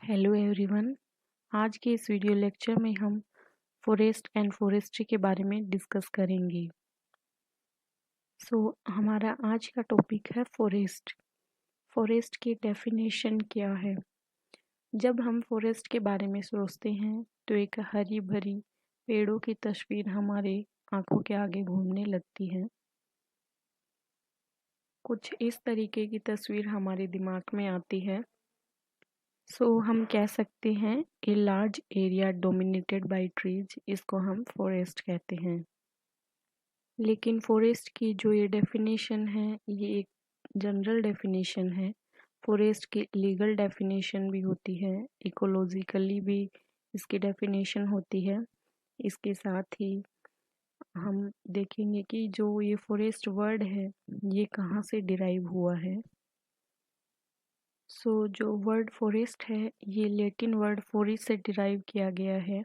Hello everyone. आज के इस वीडियो लेक्चर में हम फॉरेस्ट एंड फॉरेस्ट्री के बारे में डिस्कस करेंगे। हमारा आज का टॉपिक है फॉरेस्ट। फॉरेस्ट की डेफिनेशन क्या है? जब हम फॉरेस्ट के बारे में सोचते हैं तो एक हरी भरी पेड़ों की तस्वीर हमारे आंखों के आगे घूमने लगती है। कुछ इस तरीके की तस्वीर हमारे दिमाग में आती है। हम कह सकते हैं a large area dominated by trees, इसको हम फॉरेस्ट कहते हैं। लेकिन फॉरेस्ट की जो ये डेफिनेशन है ये एक जनरल डेफिनेशन है। फॉरेस्ट की लीगल डेफिनेशन भी होती है, इकोलॉजिकली भी इसकी डेफिनेशन होती है। इसके साथ ही हम देखेंगे कि जो ये फॉरेस्ट वर्ड है ये कहाँ से डिराइव हुआ है। जो वर्ड फॉरेस्ट है ये लैटिन वर्ड फोरिस से डिराइव किया गया है।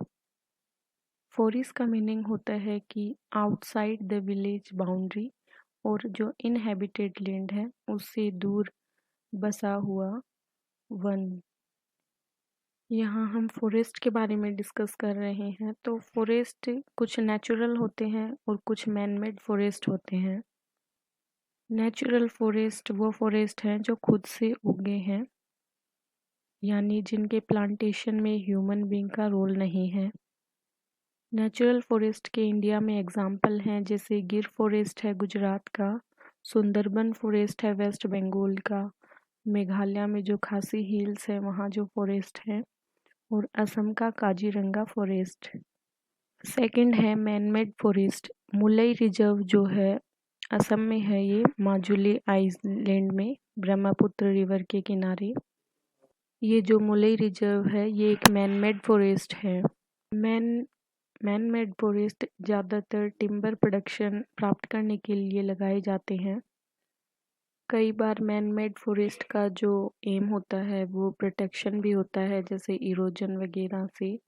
फोरिस का मीनिंग होता है कि आउटसाइड द विलेज बाउंड्री, और जो इनहेबिटेड लैंड है उससे दूर बसा हुआ वन। यहाँ हम फॉरेस्ट के बारे में डिस्कस कर रहे हैं। तो फॉरेस्ट कुछ नेचुरल होते हैं और कुछ मैन मेड फॉरेस्ट होते हैं। नेचुरल फॉरेस्ट वो फॉरेस्ट हैं जो खुद से उगे हैं, यानी जिनके प्लांटेशन में ह्यूमन बीइंग का रोल नहीं है। नेचुरल फॉरेस्ट के इंडिया में एग्जाम्पल हैं, जैसे गिर फॉरेस्ट है गुजरात का, सुंदरबन फॉरेस्ट है वेस्ट बंगाल का, मेघालय में जो खासी हिल्स है वहाँ जो फॉरेस्ट है, और असम का काजीरंगा फॉरेस्ट। सेकंड है मैन मेड फॉरेस्ट। मुलई रिजर्व जो है असम में है, ये माजुली आइलैंड में ब्रह्मपुत्र रिवर के किनारे। ये जो मुलई रिजर्व है ये एक मैन मेड फॉरेस्ट है। मैन मेड फॉरेस्ट ज़्यादातर टिम्बर प्रोडक्शन प्राप्त करने के लिए लगाए जाते हैं। कई बार मैन मेड फॉरेस्ट का जो एम होता है वो प्रोटेक्शन भी होता है, जैसे इरोजन वगैरह से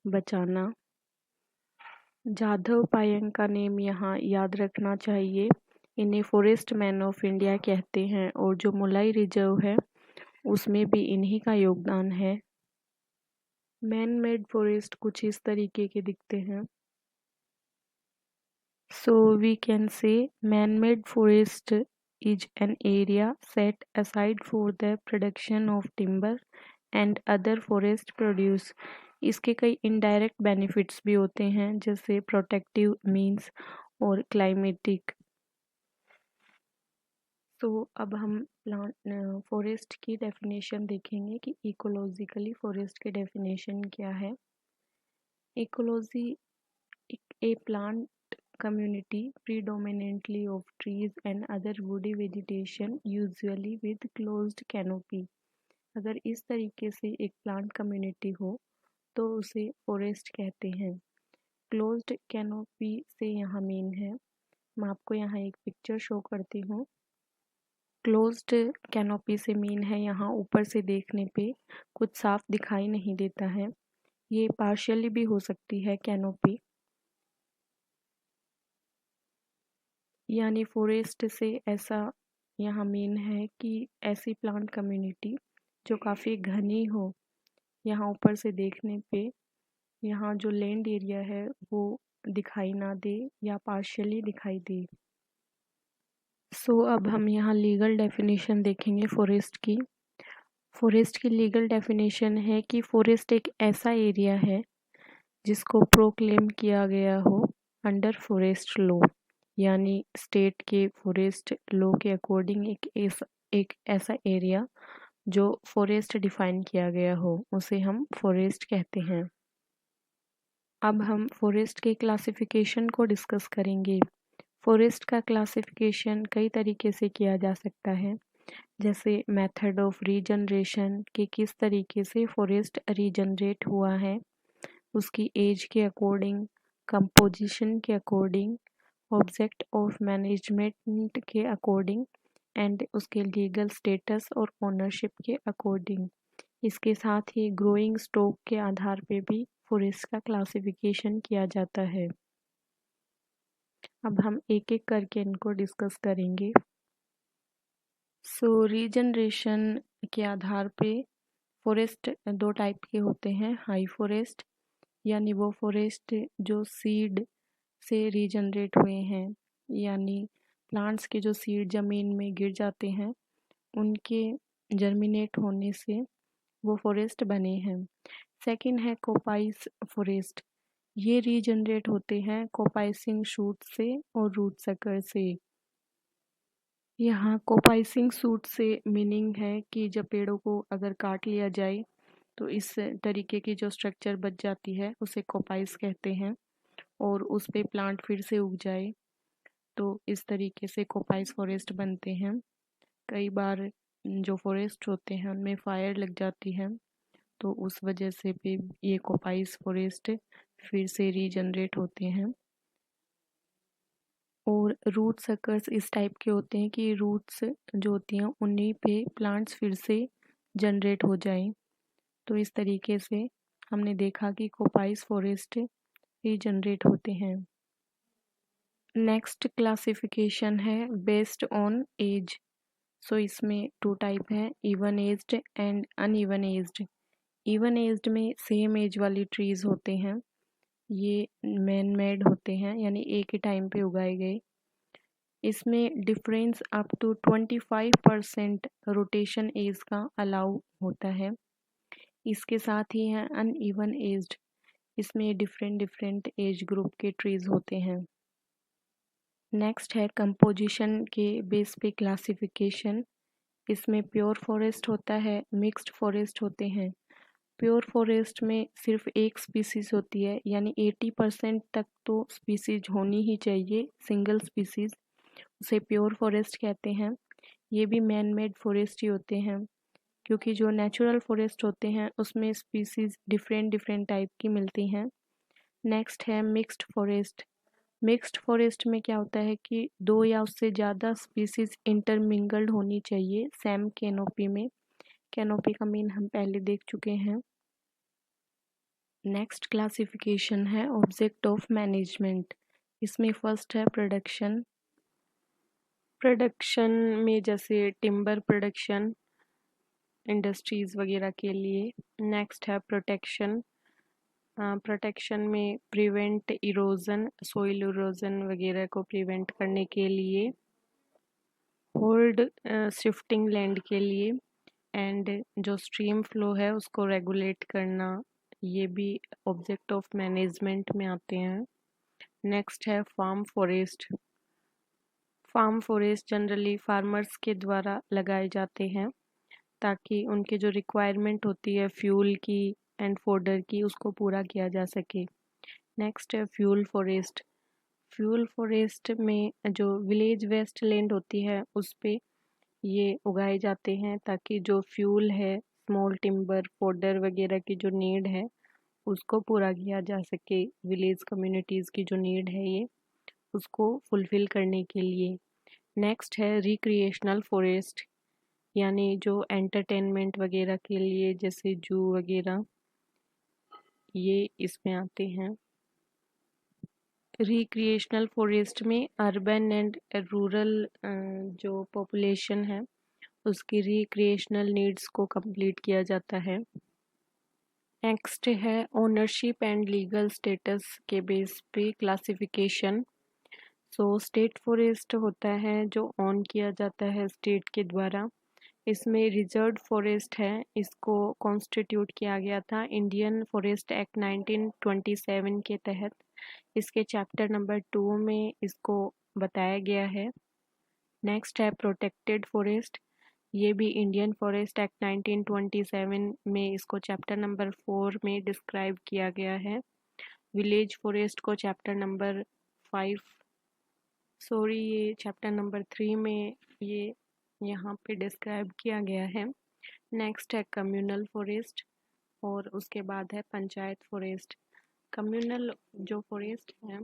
बचाना। जाधव पायंग का नेम यहाँ याद रखना चाहिए। इन्हें फॉरेस्ट मैन ऑफ इंडिया कहते हैं, और जो मुलाई रिजर्व है उसमें भी इन्हीं का योगदान है। मैन मेड फॉरेस्ट कुछ इस तरीके के दिखते हैं। We can say man-made forest is an area set aside for the production of timber and other forest produce। इसके कई इनडायरेक्ट बेनिफिट्स भी होते हैं, जैसे प्रोटेक्टिव मीन्स और क्लाइमेटिक। अब हम प्लांट फॉरेस्ट की डेफिनेशन देखेंगे कि इकोलॉजिकली फॉरेस्ट की डेफिनेशन क्या है। Ecology A plant community predominantly of trees and other woody vegetation usually with closed canopy। अगर इस तरीके से एक प्लांट कम्युनिटी हो तो उसे फॉरेस्ट कहते हैं। क्लोज्ड कैनोपी से यहाँ मीन है, मैं आपको यहाँ एक पिक्चर शो करती हूँ। क्लोज्ड कैनोपी से मीन है यहाँ ऊपर से देखने पे कुछ साफ दिखाई नहीं देता है। ये पार्शियली भी हो सकती है कैनोपी, यानी फॉरेस्ट से ऐसा यहाँ मीन है कि ऐसी प्लांट कम्युनिटी जो काफ़ी घनी हो, यहाँ ऊपर से देखने पे यहाँ जो लैंड एरिया है वो दिखाई ना दे या पार्शियली दिखाई दे। अब हम यहाँ लीगल डेफिनेशन देखेंगे फॉरेस्ट की। फॉरेस्ट की लीगल डेफिनेशन है कि फॉरेस्ट एक ऐसा एरिया है जिसको प्रोक्लेम किया गया हो अंडर फॉरेस्ट लॉ, यानी स्टेट के फॉरेस्ट लॉ के अकॉर्डिंग एक ऐसा एरिया जो फॉरेस्ट डिफाइन किया गया हो उसे हम फॉरेस्ट कहते हैं। अब हम फॉरेस्ट के क्लासिफिकेशन को डिस्कस करेंगे। फॉरेस्ट का क्लासिफिकेशन कई तरीके से किया जा सकता है, जैसे मेथड ऑफ रीजनरेशन कि किस तरीके से फॉरेस्ट रीजनरेट हुआ है, उसकी एज के अकॉर्डिंग, कंपोजिशन के अकॉर्डिंग, ऑब्जेक्ट ऑफ मैनेजमेंट के अकॉर्डिंग, एंड उसके लीगल स्टेटस और ओनरशिप के अकॉर्डिंग। इसके साथ ही ग्रोइंग स्टॉक के आधार पे भी फॉरेस्ट का क्लासिफिकेशन किया जाता है। अब हम एक एक करके इनको डिस्कस करेंगे। रीजनरेशन के आधार पे फॉरेस्ट दो टाइप के होते हैं, हाई फॉरेस्ट यानी वो फॉरेस्ट जो सीड से रीजनरेट हुए हैं, यानी प्लांट्स के जो सीड ज़मीन में गिर जाते हैं उनके जर्मिनेट होने से वो फॉरेस्ट बने हैं। सेकंड है कोपाइस फॉरेस्ट, ये रीजनरेट होते हैं कोपाइसिंग शूट से और रूट सकर से। यहाँ कोपाइसिंग शूट से मीनिंग है कि जब पेड़ों को अगर काट लिया जाए तो इस तरीके की जो स्ट्रक्चर बच जाती है उसे कोपाइस कहते हैं, और उस पे प्लांट फिर से उग जाए तो इस तरीके से कोपाइस फॉरेस्ट बनते हैं। कई बार जो फॉरेस्ट होते हैं उनमें फायर लग जाती है तो उस वजह से भी ये कोपाइस फॉरेस्ट फिर से रीजनरेट होते हैं। और रूट सकर्स इस टाइप के होते हैं कि रूट्स जो होती हैं उन्हीं पे प्लांट्स फिर से जनरेट हो जाएं। तो इस तरीके से हमने देखा कि कोपाइस फॉरेस्ट रीजनरेट होते हैं। नेक्स्ट क्लासिफिकेशन है बेस्ड ऑन एज। सो इसमें टू टाइप है, even aged and uneven aged. Even aged में सेम एज वाली ट्रीज होते हैं, ये मैन मेड होते हैं यानी एक ही टाइम पे उगाए गए। इसमें difference up to 25% rotation age का अलाउ होता है। इसके साथ ही है अनइवन एज्ड, इसमें डिफरेंट डिफरेंट एज ग्रुप के ट्रीज होते हैं। नेक्स्ट है कंपोजिशन के बेस पे क्लासिफिकेशन। इसमें प्योर फॉरेस्ट होता है, मिक्स्ड फॉरेस्ट होते हैं। प्योर फॉरेस्ट में सिर्फ एक स्पीसीज होती है, यानी 80% तक तो स्पीसीज होनी ही चाहिए, सिंगल स्पीसीज, उसे प्योर फॉरेस्ट कहते हैं। ये भी मैन मेड फॉरेस्ट ही होते हैं, क्योंकि जो नेचुरल फॉरेस्ट होते हैं उसमें स्पीसीज डिफरेंट डिफरेंट टाइप की मिलती हैं। नेक्स्ट है मिक्स्ड फॉरेस्ट। मिक्स्ड फॉरेस्ट में क्या होता है कि दो या उससे ज़्यादा स्पीसीज इंटरमिंगल्ड होनी चाहिए सेम कैनोपी में। कैनोपी का मीन हम पहले देख चुके हैं। नेक्स्ट क्लासिफिकेशन है ऑब्जेक्ट ऑफ मैनेजमेंट। इसमें फर्स्ट है प्रोडक्शन। प्रोडक्शन में जैसे टिम्बर प्रोडक्शन इंडस्ट्रीज वगैरह के लिए। नेक्स्ट है प्रोटेक्शन। प्रोटेक्शन में प्रिवेंट इरोजन, सोइल इरोजन वगैरह को प्रिवेंट करने के लिए। होल्ड शिफ्टिंग लैंड के लिए। एंड जो स्ट्रीम फ्लो है उसको रेगुलेट करना, ये भी ऑब्जेक्ट ऑफ मैनेजमेंट में आते हैं। नेक्स्ट है farm forest. Farm forest generally farmers के द्वारा लगाए जाते हैं ताकि उनके जो रिक्वायरमेंट होती है फ्यूल की एंड फोडर की उसको पूरा किया जा सके। नेक्स्ट है फ्यूल फॉरेस्ट। फ्यूल फॉरेस्ट में जो विलेज वेस्ट लैंड होती है उस पे ये उगाए जाते हैं ताकि जो फ्यूल है, स्मॉल टिम्बर, फोडर वगैरह की जो नीड है उसको पूरा किया जा सके। विलेज कम्युनिटीज़ की जो नीड है ये उसको फुलफ़िल करने के लिए। नेक्स्ट है रिक्रिएशनल फॉरेस्ट, यानी जो एंटरटेनमेंट वगैरह के लिए जैसे जू वगैरह ये इसमें आते हैं। रिक्रिएशनल फॉरेस्ट में अर्बन एंड रूरल जो पॉपुलेशन है उसकी रिक्रिएशनल नीड्स को कंप्लीट किया जाता है। नेक्स्ट है ओनरशिप एंड लीगल स्टेटस के बेस पे क्लासिफिकेशन। सो स्टेट फॉरेस्ट होता है जो ऑन किया जाता है स्टेट के द्वारा। इसमें रिजर्व फॉरेस्ट है, इसको कॉन्स्टिट्यूट किया गया था इंडियन फॉरेस्ट एक्ट 1927 के तहत। इसके चैप्टर नंबर 2 में इसको बताया गया है। नेक्स्ट है प्रोटेक्टेड फॉरेस्ट, ये भी इंडियन फॉरेस्ट एक्ट 1927 में इसको चैप्टर नंबर 4 में डिस्क्राइब किया गया है। विलेज फॉरेस्ट को चैप्टर नंबर 5 सॉरी ये चैप्टर नंबर 3 में ये यहाँ पे डिस्क्राइब किया गया है। नेक्स्ट है कम्युनल फॉरेस्ट और उसके बाद है पंचायत फॉरेस्ट। कम्युनल जो फॉरेस्ट है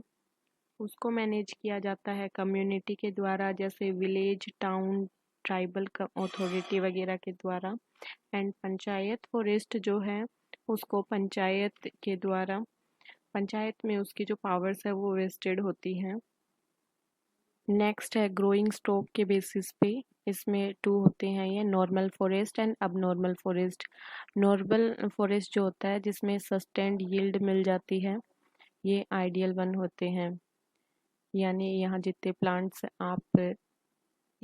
उसको मैनेज किया जाता है कम्युनिटी के द्वारा, जैसे विलेज, टाउन, ट्राइबल अथॉरिटी वगैरह के द्वारा। एंड पंचायत फॉरेस्ट जो है उसको पंचायत के द्वारा, पंचायत में उसकी जो पावर्स है वो वेस्टेड होती हैं। नेक्स्ट है ग्रोइंग स्टॉक के बेसिस पे इसमें 2 होते हैं, ये normal forest and abnormal forest. Normal forest जो होता है जिसमें सस्टेन्ड यील्ड मिल जाती है, ये आइडियल वन होते हैं। यानी यहाँ जितने प्लांट्स आप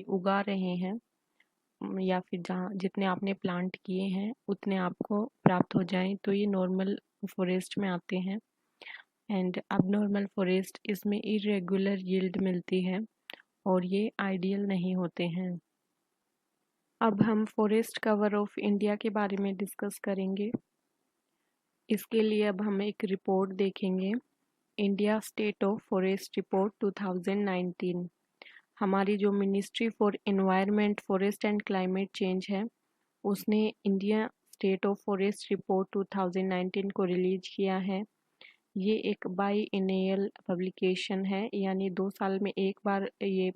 उगा रहे हैं या फिर जहाँ जितने आपने प्लांट किए हैं उतने आपको प्राप्त हो जाएं, तो ये नॉर्मल फॉरेस्ट में आते हैं। एंड अबनॉर्मल फॉरेस्ट, इसमें इरेगुलर यील्ड मिलती है और ये आइडियल नहीं होते हैं। अब हम फॉरेस्ट कवर ऑफ इंडिया के बारे में डिस्कस करेंगे। इसके लिए अब हम एक रिपोर्ट देखेंगे, India state of forest report 2019। हमारी जो ministry for environment, forest and climate change है, उसने India state of forest report 2019 को रिलीज किया है। ये एक बाई एनुअल पब्लिकेशन है, यानी 2 साल में एक बार ये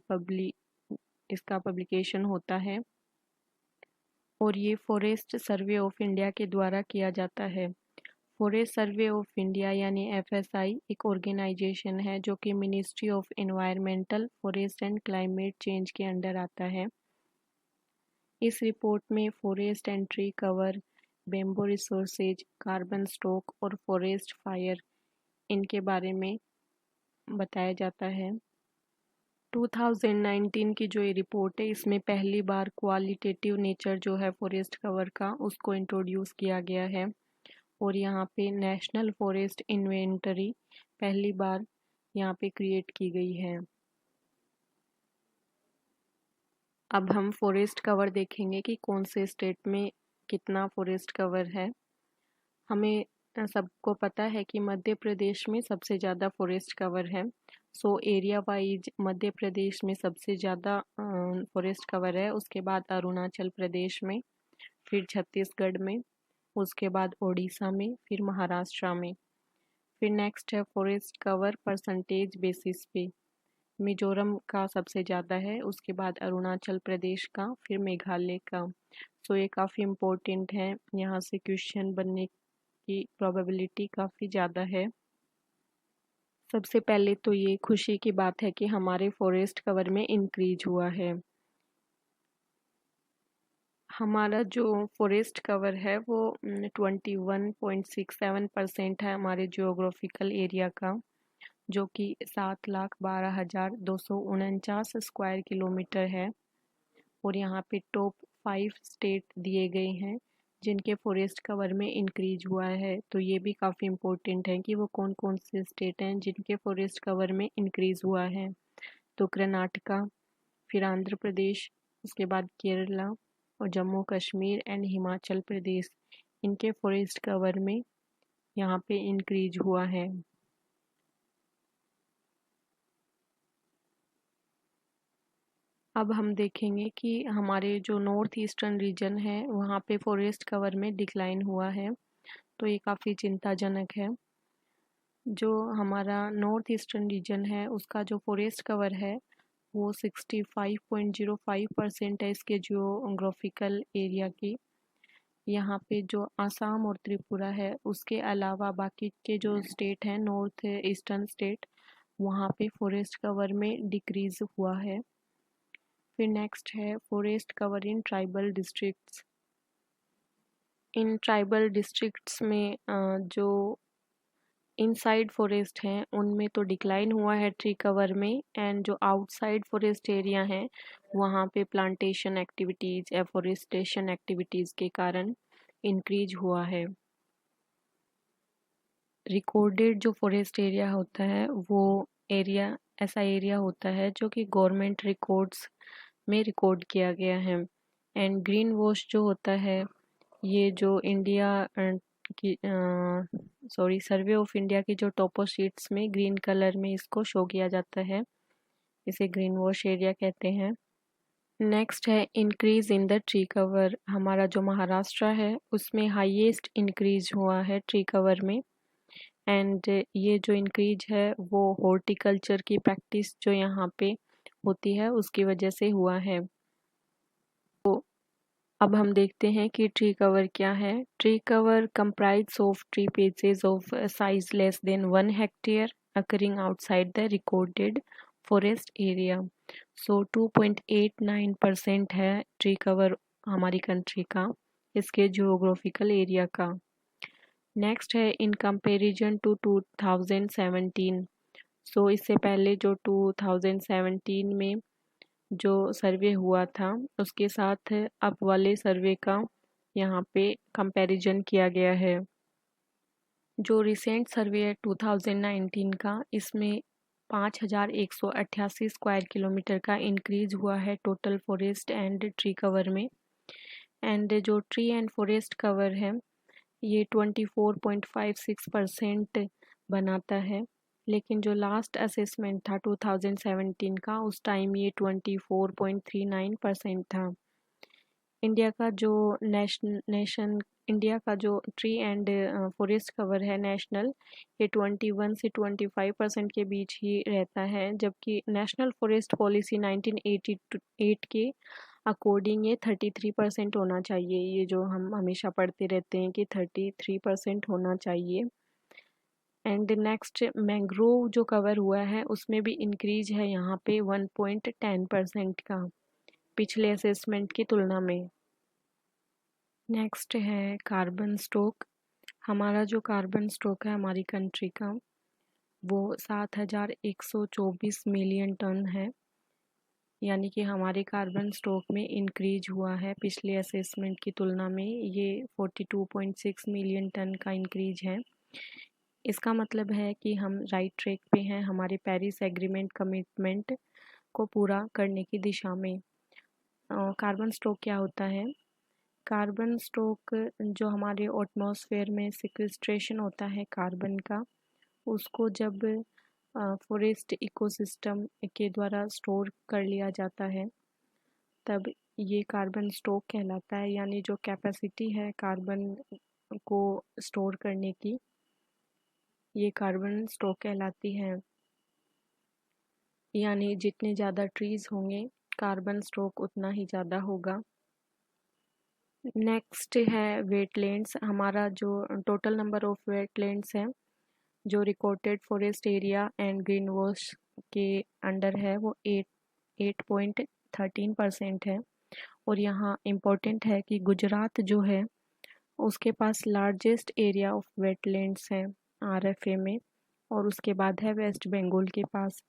इसका पब्लिकेशन होता है और ये फॉरेस्ट सर्वे ऑफ इंडिया के द्वारा किया जाता है। फॉरेस्ट सर्वे ऑफ इंडिया यानी FSI एक ऑर्गेनाइजेशन है जो कि ministry of environmental, forest and climate change के अंडर आता है। इस रिपोर्ट में forest and tree cover, bamboo resources, carbon stock और फॉरेस्ट फायर, इनके बारे में बताया जाता है। 2019 की जो ये रिपोर्ट है, इसमें पहली बार क्वालिटेटिव नेचर जो है फॉरेस्ट कवर का, उसको इंट्रोड्यूस किया गया है और यहाँ पे नेशनल फॉरेस्ट इन्वेंटरी पहली बार यहाँ पे क्रिएट की गई है। अब हम फॉरेस्ट कवर देखेंगे कि कौन से स्टेट में कितना फॉरेस्ट कवर है। हमें सबको पता है कि मध्य प्रदेश में सबसे ज़्यादा फॉरेस्ट कवर है। So area wise Madhya Pradesh में सबसे ज़्यादा फॉरेस्ट कवर है, उसके बाद अरुणाचल प्रदेश में, फिर छत्तीसगढ़ में, उसके बाद ओडिशा में, फिर महाराष्ट्र में। फिर नेक्स्ट है फॉरेस्ट कवर परसेंटेज बेसिस पे, मिजोरम का सबसे ज़्यादा है, उसके बाद अरुणाचल प्रदेश का, फिर मेघालय का। सो ये काफ़ी इम्पोर्टेंट है, यहाँ से क्वेश्चन बनने की प्रोबेबिलिटी काफ़ी ज़्यादा है। सबसे पहले तो ये खुशी की बात है कि हमारे फॉरेस्ट कवर में इंक्रीज हुआ है। हमारा जो फॉरेस्ट कवर है वो 21.67% है हमारे जियोग्राफिकल एरिया का, जो कि 7,12,249 स्क्वायर किलोमीटर है। और यहाँ पे टॉप 5 स्टेट दिए गए हैं जिनके फॉरेस्ट कवर में इंक्रीज हुआ है, तो ये भी काफ़ी इम्पोर्टेंट है कि वो कौन कौन से स्टेट हैं जिनके फॉरेस्ट कवर में इंक्रीज हुआ है। तो कर्नाटका, फिर आंध्र प्रदेश, उसके बाद केरला और जम्मू कश्मीर एंड हिमाचल प्रदेश, इनके फॉरेस्ट कवर में यहाँ पे इंक्रीज हुआ है। अब हम देखेंगे कि हमारे जो नॉर्थ ईस्टर्न रीजन है वहाँ पे फॉरेस्ट कवर में डिक्लाइन हुआ है, तो ये काफ़ी चिंताजनक है। जो हमारा नॉर्थ ईस्टर्न रीजन है उसका जो फॉरेस्ट कवर है वो 65.05% है इसके जियोग्राफिकल एरिया की। यहाँ पे जो आसाम और त्रिपुरा है उसके अलावा बाकी के जो स्टेट हैं नॉर्थ ईस्टर्न स्टेट, वहाँ पे फॉरेस्ट कवर में डिक्रीज हुआ है। फिर नेक्स्ट है forest cover in tribal districts. In tribal districts में जो इनसाइड फॉरेस्ट हैं उनमें तो डिक्लाइन हुआ है ट्री कवर में, एंड जो आउटसाइड फॉरेस्ट एरिया हैं वहाँ पे प्लांटेशन एक्टिविटीज़, एफोरेस्टेशन एक्टिविटीज़ के कारण इंक्रीज हुआ है। रिकॉर्डेड जो फॉरेस्ट एरिया होता है वो एरिया ऐसा एरिया होता है जो कि गवर्नमेंट रिकॉर्ड्स में रिकॉर्ड किया गया है। एंड ग्रीन वॉश जो होता है, ये जो इंडिया की सर्वे ऑफ इंडिया की जो टॉपो शीट्स में ग्रीन कलर में इसको शो किया जाता है, इसे ग्रीन वॉश एरिया कहते हैं। नेक्स्ट है increase in the tree cover. हमारा जो महाराष्ट्र है उसमें हाईएस्ट इंक्रीज हुआ है ट्री कवर में, एंड ये जो इंक्रीज है वो हॉर्टिकल्चर की प्रैक्टिस जो यहाँ पे होती है उसकी वजह से हुआ है। तो अब हम देखते हैं कि ट्री कवर क्या है। Tree cover comprise of tree patches of size less than 1 hectare occurring outside the recorded forest area. So 2.89% है ट्री कवर हमारी कंट्री का, इसके जियोग्राफिकल एरिया का। नेक्स्ट है इन कंपैरिजन टू 2017। सो इससे पहले जो 2017 में जो सर्वे हुआ था उसके साथ अब वाले सर्वे का यहाँ पे कंपैरिजन किया गया है। जो रिसेंट सर्वे है 2019 का, इसमें 5188 स्क्वायर किलोमीटर का इंक्रीज हुआ है total forest and tree cover में। एंड जो ट्री एंड फॉरेस्ट कवर है ये 24.56% बनाता है, लेकिन जो लास्ट असेसमेंट था 2017 का उस टाइम ये 24.39% था। इंडिया का जो नेशन इंडिया का जो ट्री एंड फॉरेस्ट कवर है नेशनल, ये 21 से 25% के बीच ही रहता है, जबकि नेशनल फॉरेस्ट पॉलिसी 1988 के अकॉर्डिंग ये 33% होना चाहिए। ये जो हम हमेशा पढ़ते रहते हैं कि 33% होना चाहिए। एंड नेक्स्ट मैंग्रोव जो कवर हुआ है उसमें भी इंक्रीज है यहाँ पे 1.10% का पिछले असेसमेंट की तुलना में। नेक्स्ट है कार्बन स्टॉक। हमारा जो कार्बन स्टॉक है हमारी कंट्री का वो 7124 मिलियन टन है, यानी कि हमारे कार्बन स्टॉक में इंक्रीज हुआ है पिछले असेसमेंट की तुलना में। ये 42.6 मिलियन टन का इंक्रीज है। इसका मतलब है कि हम राइट ट्रैक पे हैं हमारे पेरिस एग्रीमेंट कमिटमेंट को पूरा करने की दिशा में। कार्बन स्टॉक क्या होता है? कार्बन स्टॉक जो हमारे एटमॉस्फेयर में सिक्वेस्ट्रेशन होता है कार्बन का, उसको जब फॉरेस्ट इकोसिस्टम के द्वारा स्टोर कर लिया जाता है तब ये कार्बन स्टॉक कहलाता है। यानी जो कैपेसिटी है कार्बन को स्टोर करने की, ये कार्बन स्टॉक कहलाती है। यानी जितने ज़्यादा ट्रीज होंगे कार्बन स्टॉक उतना ही ज़्यादा होगा। नेक्स्ट है वेटलैंड्स। हमारा जो टोटल नंबर ऑफ वेटलैंड्स है जो recorded forest area and green wash के अंडर है वो 8.13% है। और यहाँ इम्पोर्टेंट है कि गुजरात जो है उसके पास लार्जेस्ट एरिया ऑफ वेटलैंड्स है आरएफए में, और उसके बाद है वेस्ट बंगाल के पास।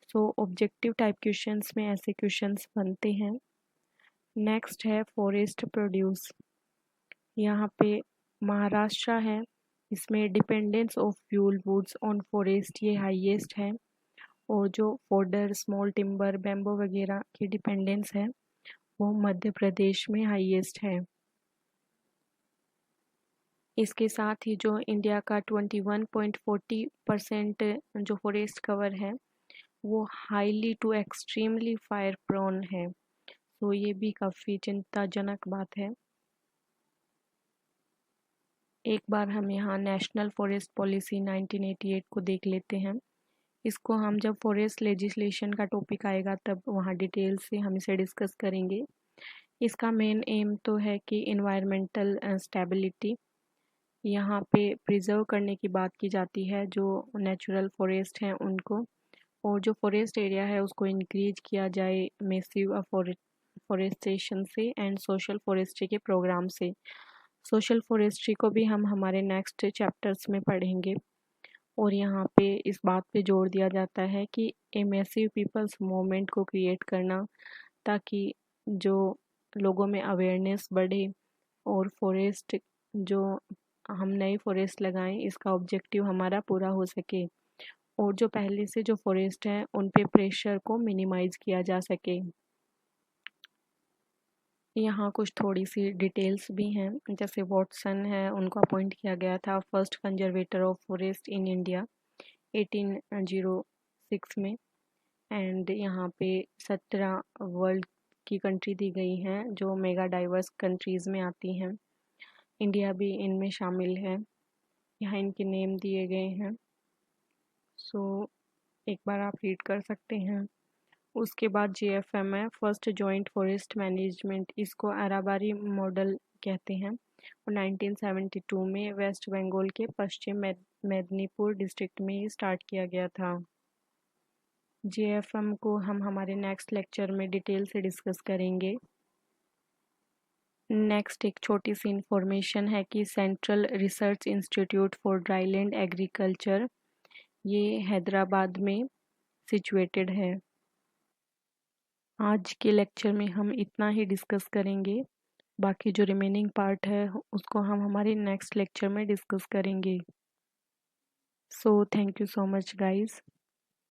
सो ऑब्जेक्टिव टाइप क्वेश्चंस में ऐसे क्वेश्चंस बनते हैं। नेक्स्ट है फॉरेस्ट प्रोड्यूस। यहाँ पे महाराष्ट्र है, इसमें dependence of fuel woods on forest ये हाईएस्ट है, और जो फोडर स्मॉल टिम्बर बैम्बो वगैरह की डिपेंडेंस है वो मध्य प्रदेश में हाईएस्ट है। इसके साथ ही जो इंडिया का 21.40% जो फॉरेस्ट कवर है वो highly to extremely fire prone है। तो ये भी काफ़ी चिंताजनक बात है। एक बार हम यहाँ नेशनल फॉरेस्ट पॉलिसी 1988 को देख लेते हैं। इसको हम जब फॉरेस्ट लेजिस्लेशन का टॉपिक आएगा तब वहाँ डिटेल से हम इसे डिस्कस करेंगे। इसका मेन एम तो है कि इन्वायरमेंटल स्टेबिलिटी यहाँ पे प्रिजर्व करने की बात की जाती है जो नेचुरल फॉरेस्ट हैं उनको, और जो फॉरेस्ट एरिया है उसको इंक्रीज किया जाए मेसिव फॉरेस्टेशन से एंड सोशल फॉरेस्ट्री के प्रोग्राम से। सोशल फॉरेस्ट्री को भी हम हमारे नेक्स्ट चैप्टर्स में पढ़ेंगे। और यहाँ पे इस बात पे जोर दिया जाता है कि ए मैसिव पीपल्स मूवमेंट को क्रिएट करना ताकि जो लोगों में अवेयरनेस बढ़े और फॉरेस्ट जो हम नई फॉरेस्ट लगाएं इसका ऑब्जेक्टिव हमारा पूरा हो सके, और जो पहले से जो फॉरेस्ट हैं उन पे प्रेशर को मिनिमाइज किया जा सके। यहाँ कुछ थोड़ी सी डिटेल्स भी हैं, जैसे वॉटसन है उनको अपॉइंट किया गया था first conservator of forest in India 1806 में। एंड यहाँ पे 17 वर्ल्ड की कंट्री दी गई हैं जो मेगा डाइवर्स कंट्रीज़ में आती हैं। इंडिया भी इनमें शामिल है। यहाँ इनके नेम दिए गए हैं, सो एक बार आप रीड कर सकते हैं। उसके बाद JFM है फर्स्ट जॉइंट फॉरेस्ट मैनेजमेंट, इसको अराबारी मॉडल कहते हैं, और 1972 में वेस्ट बंगाल के पश्चिम मेदिनीपुर डिस्ट्रिक्ट में स्टार्ट किया गया था। JFM को हम हमारे नेक्स्ट लेक्चर में डिटेल से डिस्कस करेंगे। नेक्स्ट एक छोटी सी इंफॉर्मेशन है कि central research institute for dryland agriculture ये हैदराबाद में सिचुएटेड है। आज के लेक्चर में हम इतना ही डिस्कस करेंगे, बाकी जो रिमेनिंग पार्ट है उसको हम हमारे नेक्स्ट लेक्चर में डिस्कस करेंगे। So thank you so much guys.